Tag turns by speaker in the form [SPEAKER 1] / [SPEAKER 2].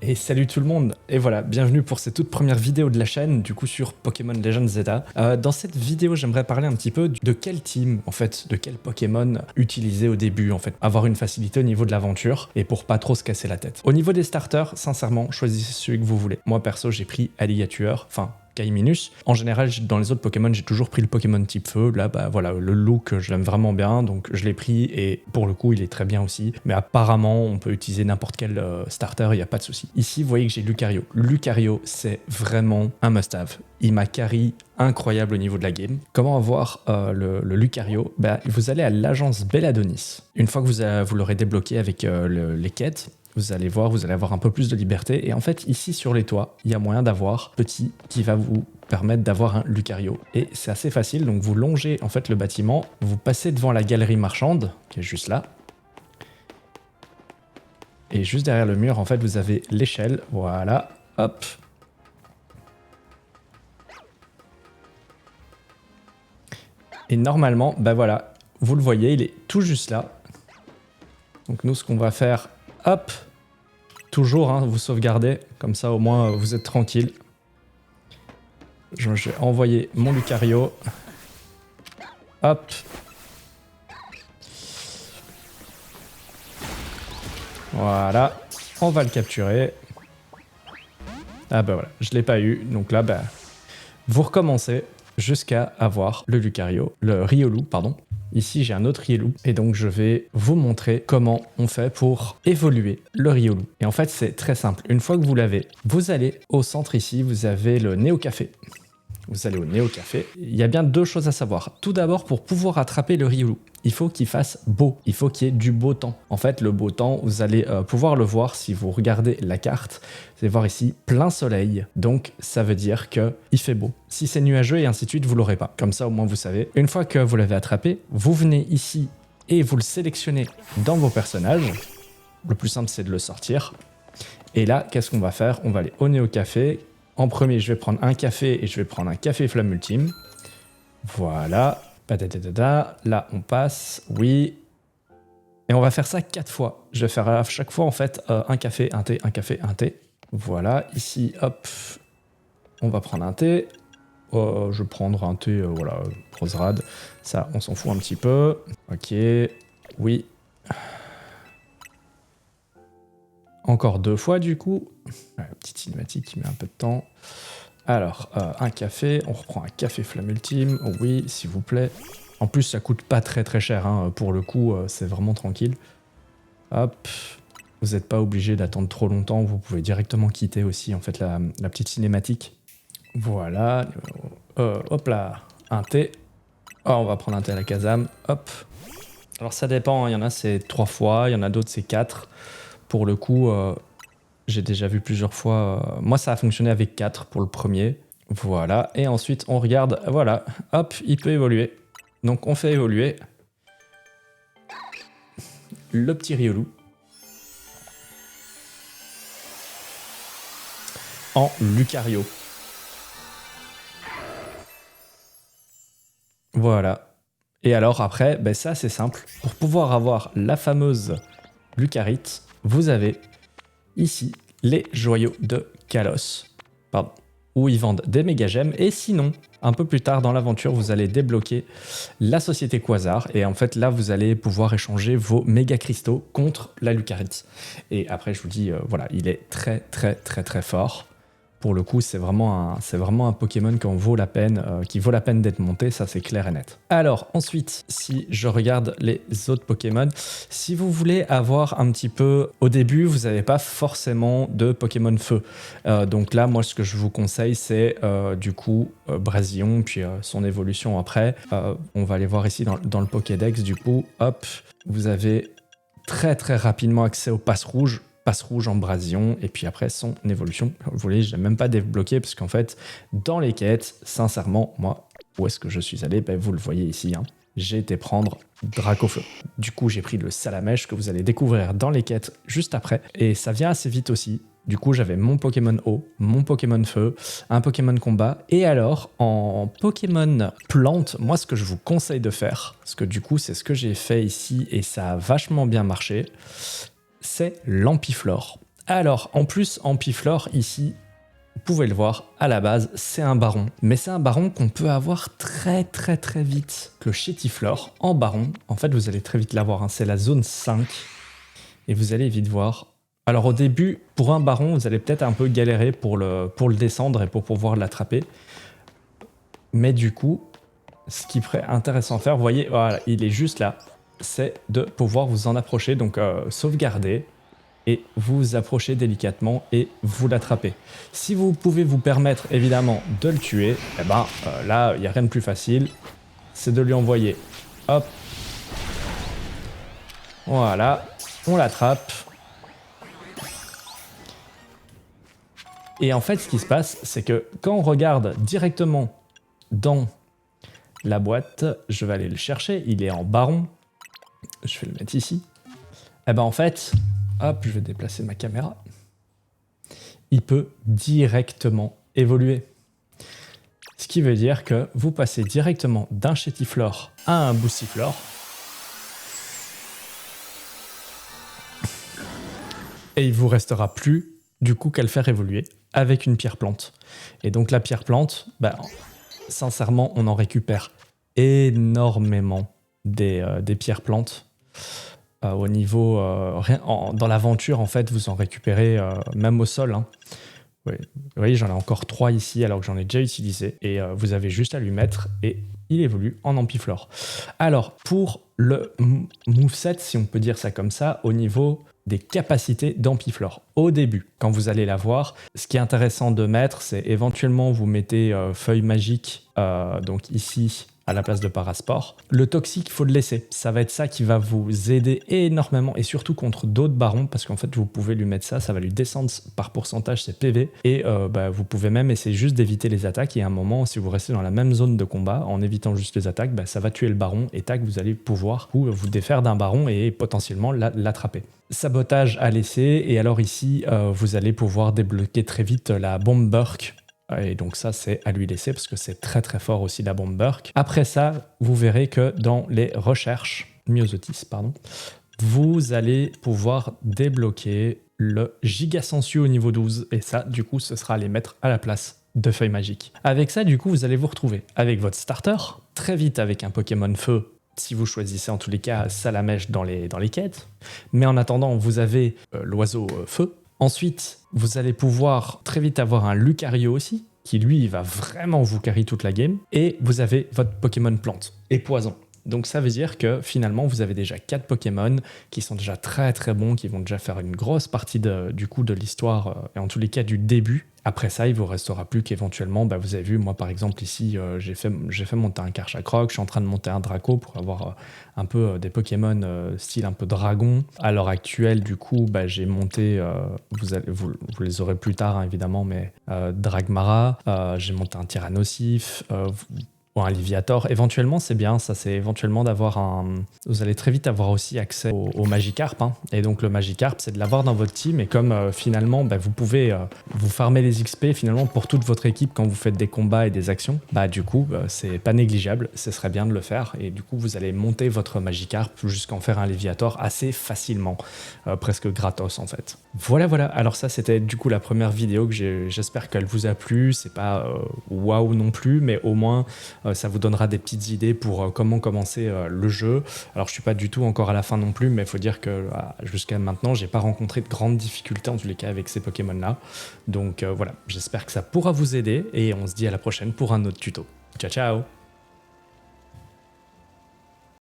[SPEAKER 1] Et salut tout le monde, et voilà, bienvenue pour cette toute première vidéo de la chaîne, du coup sur Pokémon Legends Zeta. Dans cette vidéo, j'aimerais parler un petit peu de quel team, en fait, de quel Pokémon utiliser au début, en fait, avoir une facilité au niveau de l'aventure, et pour pas trop se casser la tête. Au niveau des starters, sincèrement, choisissez celui que vous voulez. Moi perso, j'ai pris Alligatueur, enfin... Kaiminus. En général, dans les autres Pokémon, j'ai toujours pris le Pokémon type feu. Là, bah voilà, le look, je l'aime vraiment bien, donc je l'ai pris et pour le coup, il est très bien aussi. Mais apparemment, on peut utiliser n'importe quel starter, il n'y a pas de souci. Ici, vous voyez que j'ai Lucario. Lucario, c'est vraiment un must-have. Il m'a carry incroyable au niveau de la game. Comment avoir le Lucario? Bah, vous allez à l'agence Belladonis. Une fois que vous l'aurez débloqué avec les quêtes, vous allez voir, vous allez avoir un peu plus de liberté. Et en fait, ici sur les toits, il y a moyen d'avoir petit qui va vous permettre d'avoir un Lucario. Et c'est assez facile, donc vous longez en fait le bâtiment, vous passez devant la galerie marchande, qui est juste là. Et juste derrière le mur, en fait, vous avez l'échelle. Voilà, hop. Et normalement, bah voilà, vous le voyez, il est tout juste là. Donc nous, ce qu'on va faire, hop, toujours, hein, vous sauvegardez, comme ça au moins vous êtes tranquille. Je vais envoyer mon Lucario. Hop. Voilà, on va le capturer. Ah bah voilà, je l'ai pas eu, donc là, bah, vous recommencez jusqu'à avoir le Lucario, le Riolu, pardon. Ici, j'ai un autre Riolu, et donc je vais vous montrer comment on fait pour évoluer le Riolu. Et en fait, c'est très simple. Une fois que vous l'avez, vous allez au centre ici, vous avez le Néo Café. Vous allez au Néo Café. Il y a bien deux choses à savoir. Tout d'abord, pour pouvoir attraper le Riolu, il faut qu'il fasse beau. Il faut qu'il y ait du beau temps. En fait, le beau temps, vous allez pouvoir le voir si vous regardez la carte. Vous allez voir ici, plein soleil. Donc, ça veut dire qu'il fait beau. Si c'est nuageux et ainsi de suite, vous l'aurez pas. Comme ça, au moins, vous savez. Une fois que vous l'avez attrapé, vous venez ici et vous le sélectionnez dans vos personnages. Le plus simple, c'est de le sortir. Et là, qu'est-ce qu'on va faire? On va aller au Néo Café. En premier, je vais prendre un café et je vais prendre un café flamme ultime. Voilà. Là, on passe. Oui. Et on va faire ça 4 fois. Je vais faire à chaque fois, en fait, un café, un thé, un café, un thé. Voilà. Ici, hop. On va prendre un thé. Je vais prendre un thé, voilà, Prosrad. Ça, on s'en fout un petit peu. Ok. Oui. Encore 2 fois, du coup. Petite cinématique qui met un peu de temps. Alors, un café, on reprend un café flamme ultime, oui, s'il vous plaît. En plus, ça coûte pas très très cher, hein. Pour le coup, c'est vraiment tranquille. Hop, vous n'êtes pas obligé d'attendre trop longtemps, vous pouvez directement quitter aussi, en fait, la petite cinématique. Voilà, hop là, un thé. Oh, on va prendre un thé à la Kazam, hop. Alors ça dépend, hein. Il y en a c'est 3 fois, il y en a d'autres c'est 4. Pour le coup... j'ai déjà vu plusieurs fois. Moi, ça a fonctionné avec 4 pour le premier. Voilà. Et ensuite, on regarde. Voilà. Hop, il peut évoluer. Donc, on fait évoluer le petit Riolu en Lucario. Voilà. Et alors, après, ben ça, c'est simple. Pour pouvoir avoir la fameuse Lucarite, vous avez ici les joyaux de Kalos. Pardon. Où ils vendent des méga gemmes. Et sinon, un peu plus tard dans l'aventure, vous allez débloquer la société Quasar. Et en fait, là, vous allez pouvoir échanger vos méga cristaux contre la Lucarite. Et après, je vous dis, voilà, il est très, très, très, très fort. Pour le coup, c'est vraiment un Pokémon qui vaut la peine d'être monté, ça c'est clair et net. Alors ensuite, si je regarde les autres Pokémon, si vous voulez avoir un petit peu... Au début, vous n'avez pas forcément de Pokémon feu. Donc là, moi, ce que je vous conseille, c'est du coup Brazion, puis son évolution après. On va aller voir ici dans le Pokédex, du coup, hop, vous avez très très rapidement accès au passe rouge en Brazion, et puis après son évolution. Vous voyez, je l'ai même pas débloqué, parce qu'en fait, dans les quêtes, sincèrement, moi, où est-ce que je suis allé? Ben, vous le voyez ici, hein. J'ai été prendre Dracofeu. Du coup, j'ai pris le Salamèche, que vous allez découvrir dans les quêtes juste après, et ça vient assez vite aussi. Du coup, j'avais mon Pokémon eau, mon Pokémon feu, un Pokémon combat. Et alors, en Pokémon plante, moi, ce que je vous conseille de faire, parce que du coup, c'est ce que j'ai fait ici, et ça a vachement bien marché, c'est l'Ampiflore. Alors, en plus, Ampiflore, ici, vous pouvez le voir, à la base, c'est un baron. Mais c'est un baron qu'on peut avoir très vite. Le Chétiflore, en baron, en fait, vous allez très vite l'avoir. Hein, c'est la zone 5. Et vous allez vite voir. Alors au début, pour un baron, vous allez peut-être un peu galérer pour le descendre et pour pouvoir l'attraper. Mais du coup, ce qui serait intéressant à faire, vous voyez, voilà, il est juste là. C'est de pouvoir vous en approcher, donc sauvegarder. Et vous approchez délicatement et vous l'attrapez. Si vous pouvez vous permettre évidemment de le tuer, eh ben là, il n'y a rien de plus facile. C'est de lui envoyer. Hop. Voilà. On l'attrape. Et en fait, ce qui se passe, c'est que quand on regarde directement dans la boîte, je vais aller le chercher, il est en baron. Je vais le mettre ici. Et ben en fait, hop, je vais déplacer ma caméra. Il peut directement évoluer. Ce qui veut dire que vous passez directement d'un Chétiflore à un Boussiflore. Et il vous restera plus du coup qu'à le faire évoluer avec une pierre plante. Et donc la pierre plante, bah, sincèrement, on en récupère énormément des pierres plantes. Au niveau... dans l'aventure, en fait, vous en récupérez même au sol. Hein. Oui. Vous voyez, j'en ai encore 3 ici alors que j'en ai déjà utilisé. Et vous avez juste à lui mettre et il évolue en Ampiflore. Alors, pour le moveset, si on peut dire ça comme ça, au niveau des capacités d'Ampiflore. Au début, quand vous allez la voir, ce qui est intéressant de mettre, c'est éventuellement vous mettez feuille magique, donc ici, à la place de parasport. Le toxique, il faut le laisser. Ça va être ça qui va vous aider énormément et surtout contre d'autres barons parce qu'en fait, vous pouvez lui mettre ça, ça va lui descendre par pourcentage ses PV et bah, vous pouvez même essayer juste d'éviter les attaques et à un moment, si vous restez dans la même zone de combat, en évitant juste les attaques, bah, ça va tuer le baron et tac, vous allez pouvoir vous défaire d'un baron et potentiellement l'attraper. Sabotage à laisser et alors ici, vous allez pouvoir débloquer très vite la bombe Burk. Et donc ça, c'est à lui laisser parce que c'est très fort aussi la bombe Burk. Après ça, vous verrez que dans les recherches, Myosotis, pardon, vous allez pouvoir débloquer le Giga Sensu au niveau 12. Et ça, du coup, ce sera à les mettre à la place de feuilles magiques. Avec ça, du coup, vous allez vous retrouver avec votre starter, très vite avec un Pokémon Feu, si vous choisissez en tous les cas Salamèche dans les quêtes. Mais en attendant, vous avez l'oiseau Feu. Ensuite, vous allez pouvoir très vite avoir un Lucario aussi, qui lui va vraiment vous carry toute la game. Et vous avez votre Pokémon Plante et Poison. Donc ça veut dire que finalement, vous avez déjà 4 Pokémon qui sont déjà très bons, qui vont déjà faire une grosse partie du coup de l'histoire, et en tous les cas du début. Après ça, il vous restera plus qu'éventuellement, bah, vous avez vu, moi par exemple ici, j'ai fait monter un Karchakroc, je suis en train de monter un Draco pour avoir un peu des Pokémon style un peu dragon. À l'heure actuelle, du coup, bah, j'ai monté, vous les aurez plus tard hein, évidemment, mais Dragmara, j'ai monté un Tyrannosif, ou un Liviator. Éventuellement, c'est bien, ça c'est éventuellement d'avoir un... Vous allez très vite avoir aussi accès au Magikarp, hein. Et donc le Magikarp, c'est de l'avoir dans votre team, et comme finalement, bah, vous pouvez vous farmer les XP finalement pour toute votre équipe quand vous faites des combats et des actions, bah du coup, c'est pas négligeable, ce serait bien de le faire, et du coup, vous allez monter votre Magikarp jusqu'à en faire un Liviator assez facilement, presque gratos en fait. Voilà, alors ça c'était du coup la première vidéo que j'espère qu'elle vous a plu, c'est pas waouh non plus, mais au moins ça vous donnera des petites idées pour comment commencer le jeu. Alors je suis pas du tout encore à la fin non plus, mais il faut dire que jusqu'à maintenant j'ai pas rencontré de grandes difficultés en tous les cas avec ces Pokémon là. Donc voilà, j'espère que ça pourra vous aider et on se dit à la prochaine pour un autre tuto. Ciao ciao.